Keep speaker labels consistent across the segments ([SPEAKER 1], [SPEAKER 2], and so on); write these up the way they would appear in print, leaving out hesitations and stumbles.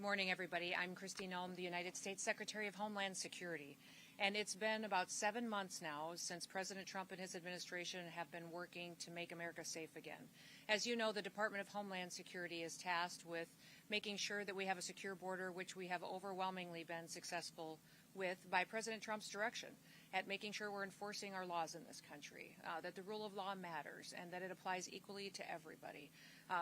[SPEAKER 1] morning, everybody. I'm Kristi Noem, the United States Secretary of Homeland Security. And it's been about 7 months now since President Trump and his administration have been working to make America safe again. As you know, the Department of Homeland Security is tasked with making sure that we have a secure border, which we have overwhelmingly been successful with by President Trump's direction, at making sure we're enforcing our laws in this country, that the rule of law matters, and that it applies equally to everybody.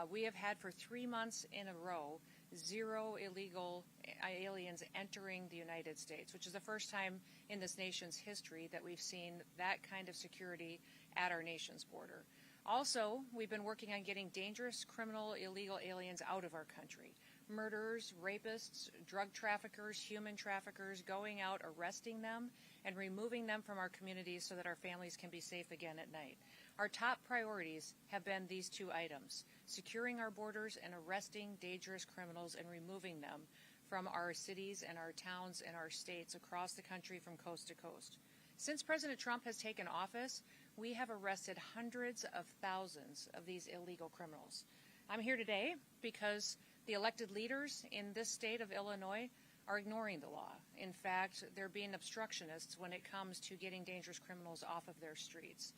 [SPEAKER 1] We have had for 3 months in a row 0 illegal aliens entering the United States, which is the first time in this nation's history that we've seen that kind of security at our nation's border. Also, we've been working on getting dangerous, criminal, illegal aliens out of our country. Murderers, rapists, drug traffickers, human traffickers, going out, arresting them, and removing them from our communities so that our families can be safe again at night. Our top priorities have been these 2 items: securing our borders and arresting dangerous criminals and removing them from our cities and our towns and our states across the country from coast to coast. Since President Trump has taken office, we have arrested hundreds of thousands of these illegal criminals. I'm here today because the elected leaders in this state of Illinois are ignoring the law. In fact, they're being obstructionists when it comes to getting dangerous criminals off of their streets.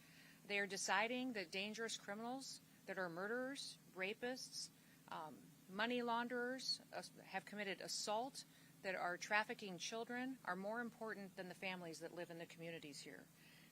[SPEAKER 1] They are deciding that dangerous criminals that are murderers, rapists, money launderers, have committed assault, that are trafficking children, are more important than the families that live in the communities here.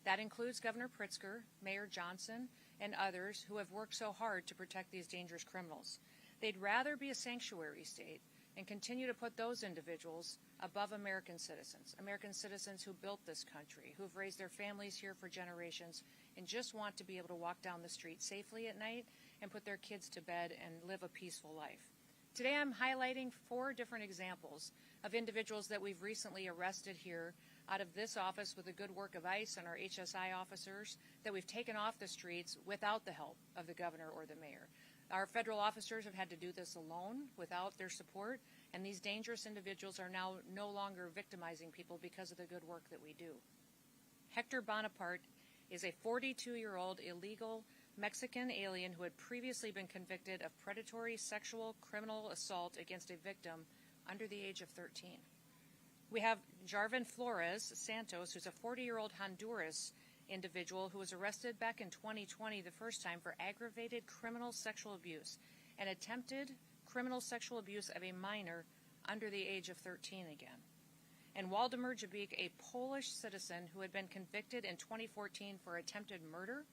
[SPEAKER 1] That includes Governor Pritzker, Mayor Johnson, and others who have worked so hard to protect these dangerous criminals. They'd rather be a sanctuary state and continue to put those individuals above American citizens who built this country, who've raised their families here for generations, and just want to be able to walk down the street safely at night and put their kids to bed and live a peaceful life. Today I'm highlighting 4 different examples of individuals that we've recently arrested here out of this office with the good work of ICE and our HSI officers that we've taken off the streets without the help of the governor or the mayor. Our federal officers have had to do this alone without their support, and these dangerous individuals are now no longer victimizing people because of the good work that we do. Hector Bonaparte is a 42-year-old illegal Mexican alien who had previously been convicted of predatory sexual criminal assault against a victim under the age of 13. We have Jarvin Flores Santos, who's a 40-year-old Honduras individual who was arrested back in 2020 the first time for aggravated criminal sexual abuse and attempted criminal sexual abuse of a minor under the age of 13 again. And Waldemar Jabik, a Polish citizen who had been convicted in 2014 for attempted murder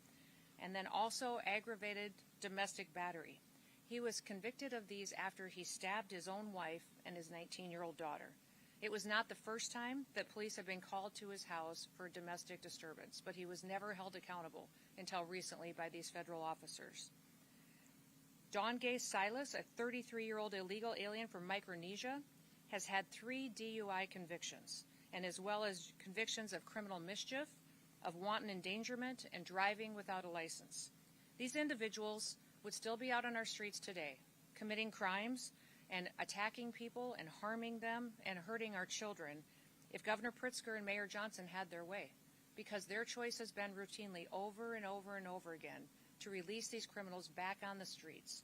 [SPEAKER 1] and then also aggravated domestic battery. He was convicted of these after he stabbed his own wife and his 19-year-old daughter. It was not the first time that police had been called to his house for domestic disturbance, but he was never held accountable until recently by these federal officers. Don Gay Silas, a 33-year-old illegal alien from Micronesia, has had 3 DUI convictions, and as well as convictions of criminal mischief, of wanton endangerment, and driving without a license. These individuals would still be out on our streets today, committing crimes and attacking people and harming them and hurting our children if Governor Pritzker and Mayor Johnson had their way, because their choice has been routinely over and over and over again to release these criminals back on the streets.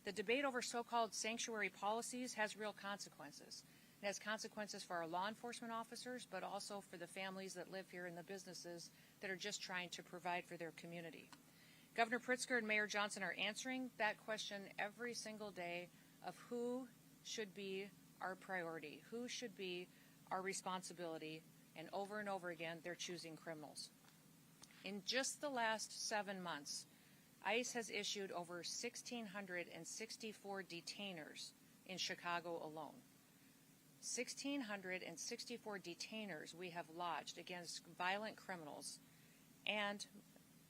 [SPEAKER 1] The debate over so-called sanctuary policies has real consequences. It has consequences for our law enforcement officers, but also for the families that live here and the businesses that are just trying to provide for their community. Governor Pritzker and Mayor Johnson are answering that question every single day of who should be our priority, who should be our responsibility, and over again, they're choosing criminals. In just the last 7 months, ICE has issued over 1,664 detainers in Chicago alone. 1,664 detainers we have lodged against violent criminals, and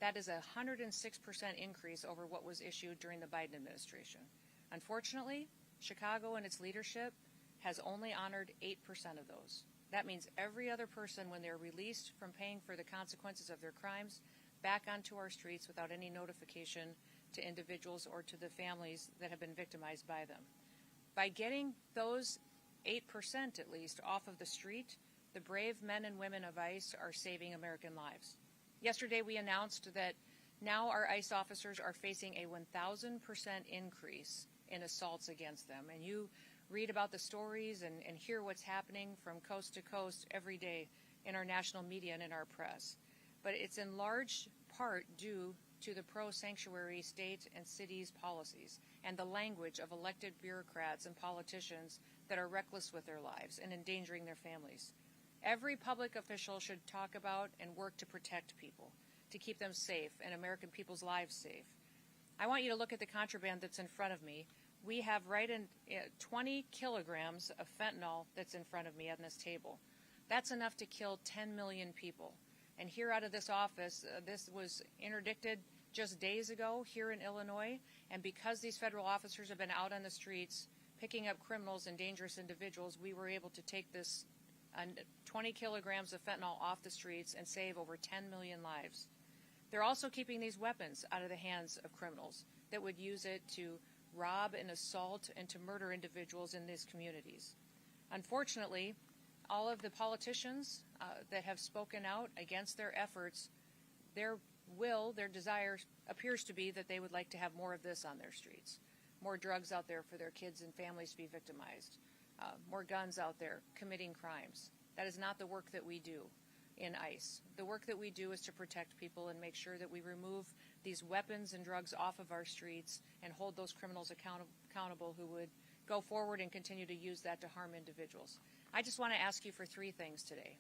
[SPEAKER 1] that is a 106% increase over what was issued during the Biden administration. Unfortunately, Chicago and its leadership has only honored 8% of those. That means every other person, when they're released from paying for the consequences of their crimes, back onto our streets without any notification to individuals or to the families that have been victimized by them. By getting those 8% at least off of the street, the brave men and women of ICE are saving American lives. Yesterday we announced that now our ICE officers are facing a 1,000% increase in assaults against them. And you read about the stories and hear what's happening from coast to coast every day in our national media and in our press. But it's in large part due to the pro-sanctuary state and cities policies and the language of elected bureaucrats and politicians that are reckless with their lives and endangering their families. Every public official should talk about and work to protect people, to keep them safe and American people's lives safe. I want you to look at the contraband that's in front of me. We have 20 kilograms of fentanyl that's in front of me on this table. That's enough to kill 10 million people. And here out of this office, this was interdicted just days ago here in Illinois. And because these federal officers have been out on the streets picking up criminals and dangerous individuals, we were able to take this 20 kilograms of fentanyl off the streets and save over 10 million lives. They're also keeping these weapons out of the hands of criminals that would use it to rob and assault and to murder individuals in these communities. Unfortunately, all of the politicians that have spoken out against their efforts, their desire appears to be that they would like to have more of this on their streets, more drugs out there for their kids and families to be victimized, more guns out there committing crimes. That is not the work that we do in ICE. The work that we do is to protect people and make sure that we remove these weapons and drugs off of our streets and hold those criminals accountable who would go forward and continue to use that to harm individuals. I just want to ask you for three things today.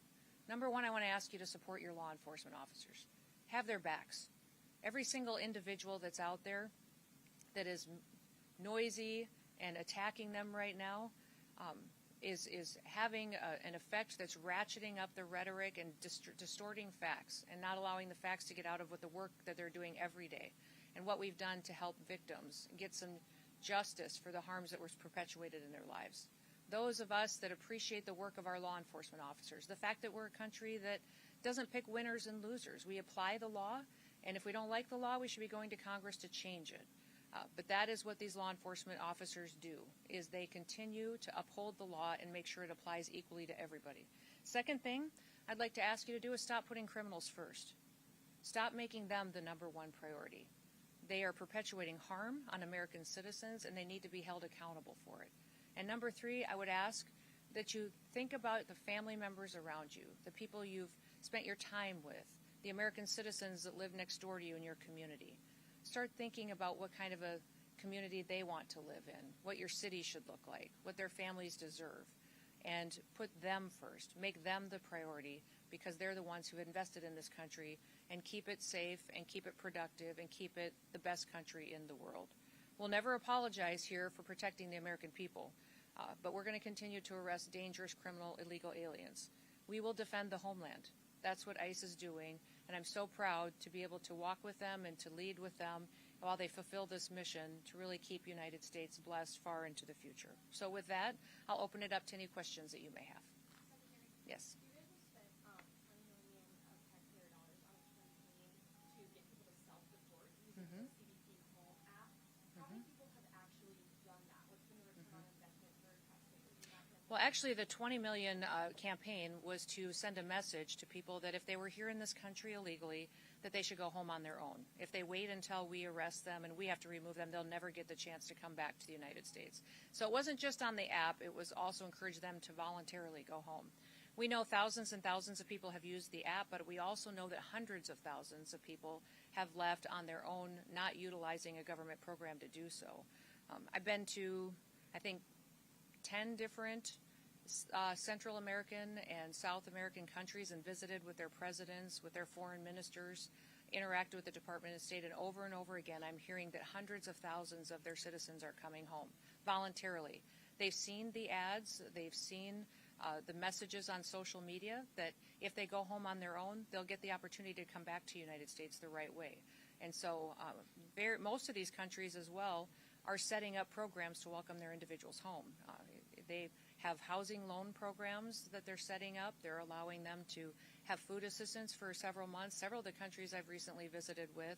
[SPEAKER 1] Number one, I want to ask you to support your law enforcement officers. Have their backs. Every single individual that's out there that is noisy and attacking them right now is having an effect that's ratcheting up the rhetoric and distorting facts and not allowing the facts to get out of what the work that they're doing every day and what we've done to help victims get some justice for the harms that were perpetuated in their lives. Those of us that appreciate the work of our law enforcement officers, the fact that we're a country that doesn't pick winners and losers. We apply the law, and if we don't like the law, we should be going to Congress to change it. But that is what these law enforcement officers do, is they continue to uphold the law and make sure it applies equally to everybody. Second thing I'd like to ask you to do is stop putting criminals first. Stop making them the number one priority. They are perpetuating harm on American citizens, and they need to be held accountable for it. And number three, I would ask that you think about the family members around you, the people you've spent your time with, the American citizens that live next door to you in your community. Start thinking about what kind of a community they want to live in, what your city should look like, what their families deserve, and put them first. Make them the priority because they're the ones who invested in this country, and keep it safe and keep it productive and keep it the best country in the world. We'll never apologize here for protecting the American people, but we're going to continue to arrest dangerous, criminal, illegal aliens. We will defend the homeland. That's what ICE is doing, and I'm so proud to be able to walk with them and to lead with them while they fulfill this mission to really keep United States blessed far into the future. So with that, I'll open it up to any questions that you may have. Yes. Well, actually, the $20 million campaign was to send a message to people that if they were here in this country illegally, that they should go home on their own. If they wait until we arrest them and we have to remove them, they'll never get the chance to come back to the United States. So it wasn't just on the app. It was also encourage them to voluntarily go home. We know thousands and thousands of people have used the app, but we also know that hundreds of thousands of people have left on their own, not utilizing a government program to do so. I've been to, I think, 10 different Central American and South American countries and visited with their presidents, with their foreign ministers, interacted with the Department of State, and over again I'm hearing that hundreds of thousands of their citizens are coming home voluntarily. They've seen the ads, they've seen the messages on social media that if they go home on their own, they'll get the opportunity to come back to the United States the right way. And so most of these countries as well are setting up programs to welcome their individuals home. They have housing loan programs that they're setting up. They're allowing them to have food assistance for several months. Several of the countries I've recently visited with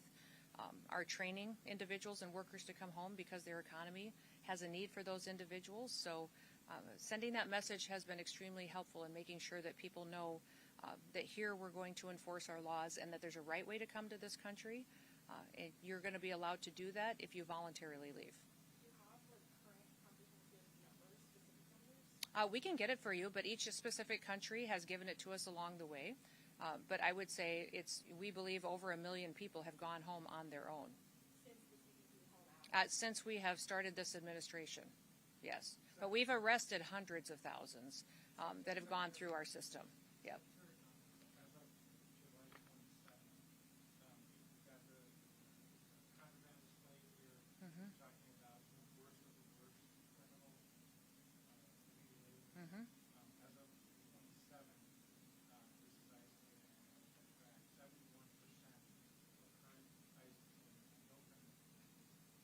[SPEAKER 1] are training individuals and workers to come home because their economy has a need for those individuals. So sending that message has been extremely helpful in making sure that people know that here we're going to enforce our laws and that there's a right way to come to this country. And you're going to be allowed to do that if you voluntarily leave. We can get it for you, but each specific country has given it to us along the way. But I would say we believe over 1 million people have gone home on their own. Since we have started this administration, yes. But we've arrested hundreds of thousands that have gone through our system. Yep.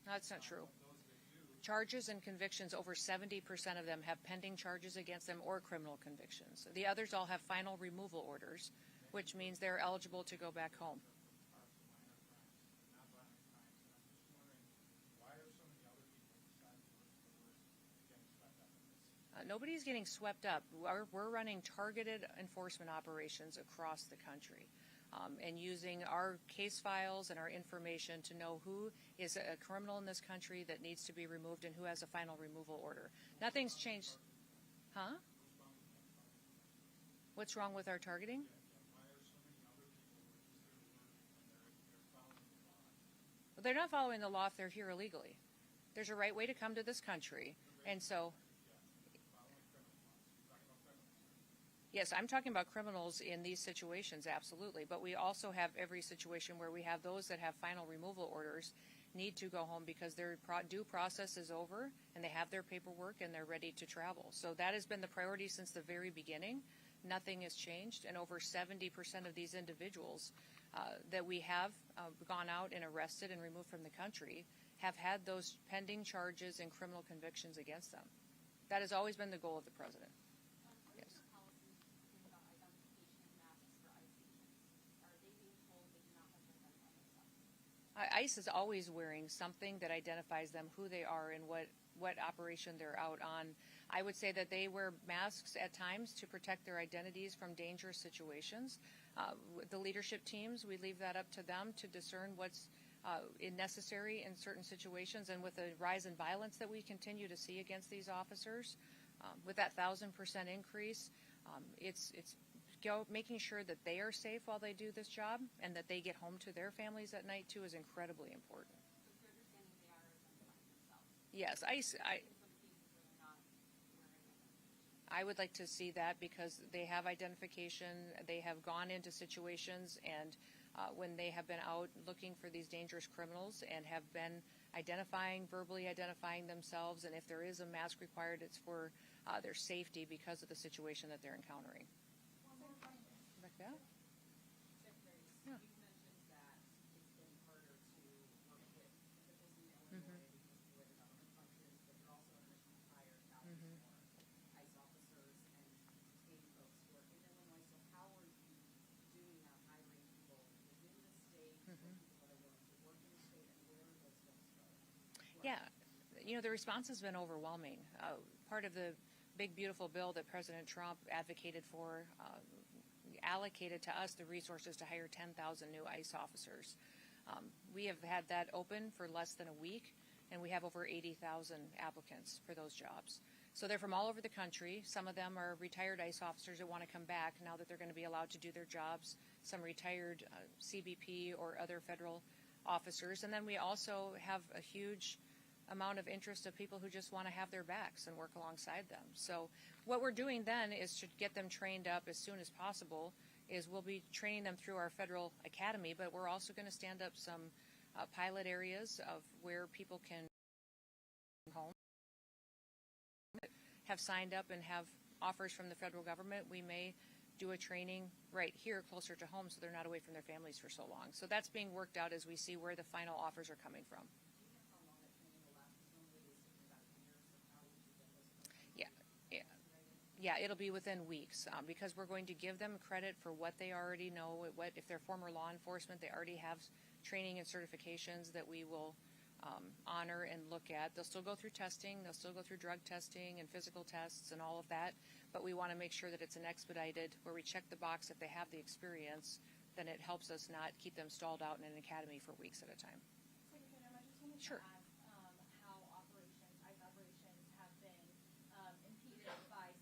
[SPEAKER 1] That's not true. Charges and convictions, over 70% of them have pending charges against them or criminal convictions. The others all have final removal orders, which means they're eligible to go back home. Nobody's getting swept up. We're running targeted enforcement operations across the country. And using our case files and our information to know who is a criminal in this country that needs to be removed and who has a final removal order. Nothing's changed. Huh? What's wrong with our targeting? Well, they're not following the law if they're here illegally. There's a right way to come to this country. And so, yes, I'm talking about criminals in these situations, absolutely. But we also have every situation where we have those that have final removal orders need to go home because their due process is over and they have their paperwork and they're ready to travel. So that has been the priority since the very beginning. Nothing has changed. And over 70% of these individuals that we have gone out and arrested and removed from the country have had those pending charges and criminal convictions against them. That has always been the goal of the president. ICE is always wearing something that identifies them, who they are, and what operation they're out on. I would say that they wear masks at times to protect their identities from dangerous situations. The leadership teams, we leave that up to them to discern what's necessary in certain situations. And with the rise in violence that we continue to see against these officers, with that 1,000% increase, it's making sure that they are safe while they do this job and that they get home to their families at night too is incredibly important. Yes, I would like to see that because they have identification, they have gone into situations, and when they have been out looking for these dangerous criminals and have been verbally identifying themselves, and if there is a mask required, it's for their safety because of the situation that they're encountering. Yeah. Yeah.
[SPEAKER 2] You mentioned that it's been harder to work with officials in Illinois because of the way the government functions, but you're also in a mission to hire thousands more ICE officers and detain folks who are in Illinois. So how are you doing that, hiring people within the state, people that are willing to work in the state, and where do those folks go?
[SPEAKER 1] Yeah. The response has been overwhelming. Part of the big, beautiful bill that President Trump advocated for allocated to us the resources to hire 10,000 new ICE officers. We have had that open for less than a week, and we have over 80,000 applicants for those jobs. So they're from all over the country. Some of them are retired ICE officers that want to come back now that they're going to be allowed to do their jobs, some retired CBP or other federal officers. And then we also have a huge amount of interest of people who just want to have their backs and work alongside them. So what we're doing then is to get them trained up as soon as possible. We'll be training them through our federal academy, but we're also going to stand up some pilot areas of where people can home, have signed up and have offers from the federal government. We may do a training right here closer to home so they're not away from their families for so long. So that's being worked out as we see where the final offers are coming from. Yeah, it'll be within weeks because we're going to give them credit for what they already know. If they're former law enforcement, they already have training and certifications that we will honor and look at. They'll still go through testing. They'll still go through drug testing and physical tests and all of that. But we want to make sure that it's an expedited, where we check the box if they have the experience, then it helps us not keep them stalled out in an academy for weeks at a time.
[SPEAKER 3] Secretary Noem, I just wanted to ask how ICE operations have been impeded by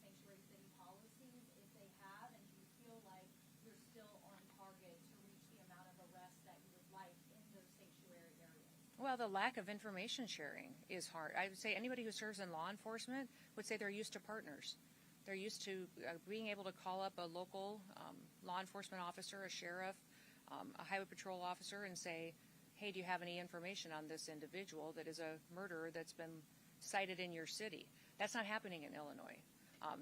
[SPEAKER 1] Well, the lack of information sharing is hard. I would say anybody who serves in law enforcement would say they're used to partners. They're used to being able to call up a local law enforcement officer, a sheriff, a highway patrol officer, and say, hey, do you have any information on this individual that is a murderer that's been cited in your city? That's not happening in Illinois.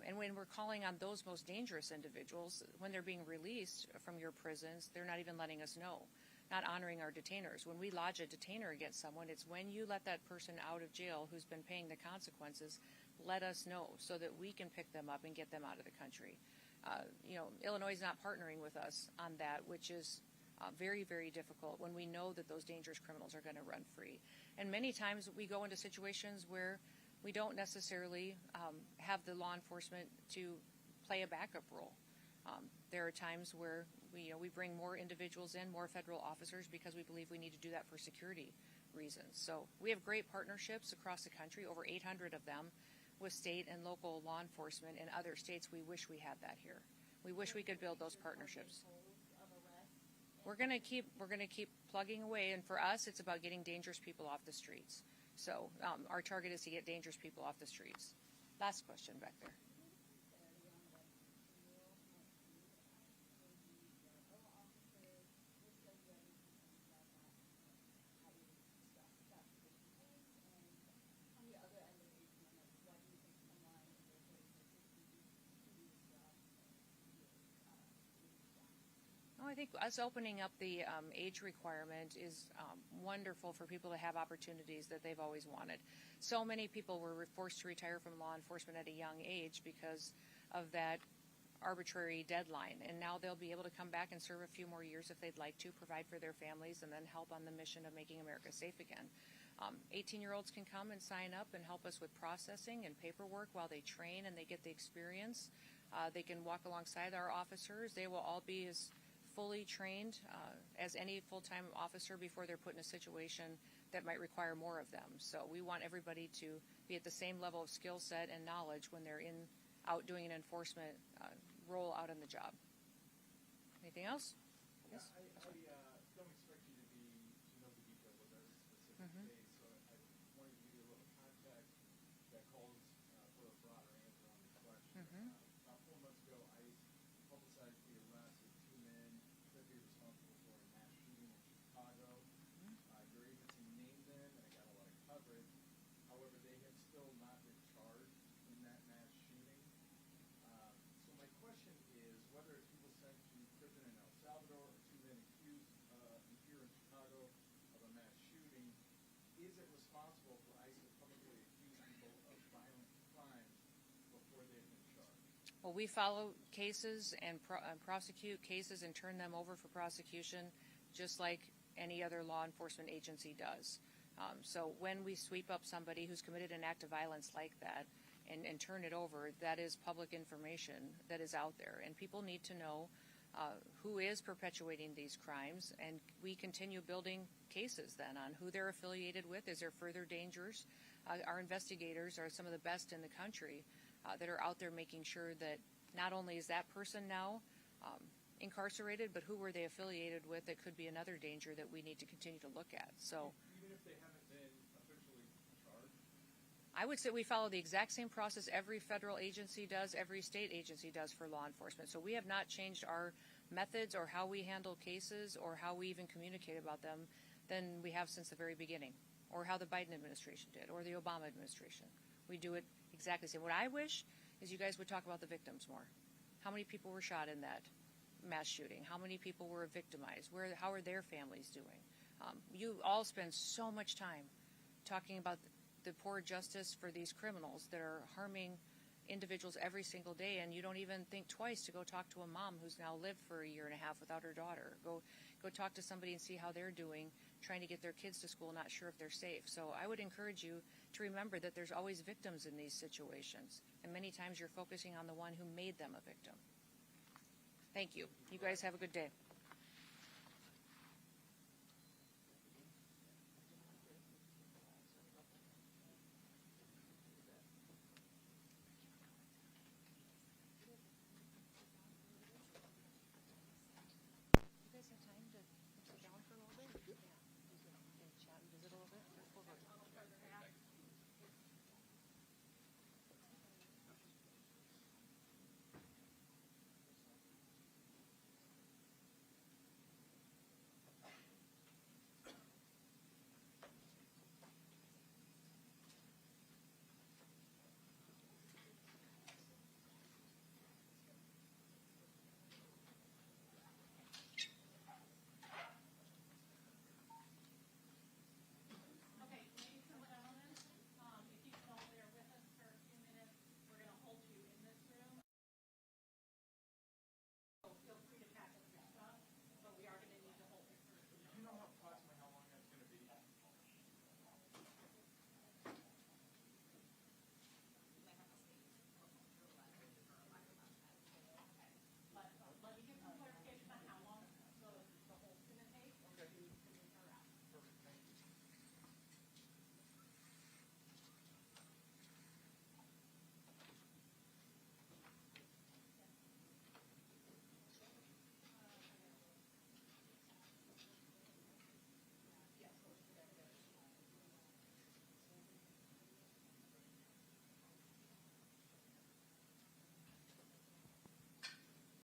[SPEAKER 1] And when we're calling on those most dangerous individuals, when they're being released from your prisons, they're not even letting us know, not honoring our detainers. When we lodge a detainer against someone, it's when you let that person out of jail who's been paying the consequences, let us know so that we can pick them up and get them out of the country. Illinois is not partnering with us on that, which is very, very difficult when we know that those dangerous criminals are going to run free. And many times we go into situations where we don't necessarily have the law enforcement to play a backup role. There are times where we bring more individuals in, more federal officers, because we believe we need to do that for security reasons. So we have great partnerships across the country, over 800 of them, with state and local law enforcement in other states. We wish we had that here. We wish we could build those partnerships. We're going to keep plugging away, and for us, it's about getting dangerous people off the streets. So our target is to get dangerous people off the streets. Last question back there. I think us opening up the age requirement is wonderful for people to have opportunities that they've always wanted. So many people were forced to retire from law enforcement at a young age because of that arbitrary deadline, and now they'll be able to come back and serve a few more years if they'd like to, provide for their families, and then help on the mission of making America safe again. 18-year-olds can come and sign up and help us with processing and paperwork while they train and they get the experience. They can walk alongside our officers. They will all be as fully trained as any full-time officer before they're put in a situation that might require more of them. So we want everybody to be at the same level of skill set and knowledge when they're out doing an enforcement role out on the job. Anything else?
[SPEAKER 4] Yeah, yes? I don't expect you to know the details of every specific case, so I wanted to give you a little context that calls for a broader answer on the question. About 4 months ago, ICE publicized the arrest of 2 men that be responsible for a mass shooting in Chicago. Your agency named them, and it got a lot of coverage. However, they have still not been charged in that mass shooting. So my question is whether people sent to prison in El Salvador or 2 men accused here in Chicago of a mass shooting, is it responsible for ICE to publicly accuse people of violent crimes before they've been charged?
[SPEAKER 1] Well, we follow cases and prosecute cases and turn them over for prosecution just like any other law enforcement agency does. So when we sweep up somebody who's committed an act of violence like that and turn it over, that is public information that is out there. And people need to know who is perpetuating these crimes, and we continue building cases then on who they're affiliated with. Is there further dangers? Our investigators are some of the best in the country that are out there making sure that not only is that person now incarcerated, but who were they affiliated with that could be another danger that we need to continue to look at. So,
[SPEAKER 4] even if they haven't been officially charged?
[SPEAKER 1] I would say we follow the exact same process every federal agency does, every state agency does for law enforcement. So we have not changed our methods or how we handle cases or how we even communicate about them than we have since the very beginning, or how the Biden administration did, or the Obama administration. We do it exactly the same. What I wish is you guys would talk about the victims more. How many people were shot in that mass shooting? How many people were victimized? How are their families doing? You all spend so much time talking about the poor justice for these criminals that are harming individuals every single day, and you don't even think twice to go talk to a mom who's now lived for a year and a half without her daughter. Go talk to somebody and see how they're doing, trying to get their kids to school, not sure if they're safe. So I would encourage you to remember that there's always victims in these situations, and many times you're focusing on the one who made them a victim. Thank you. You guys have a good day.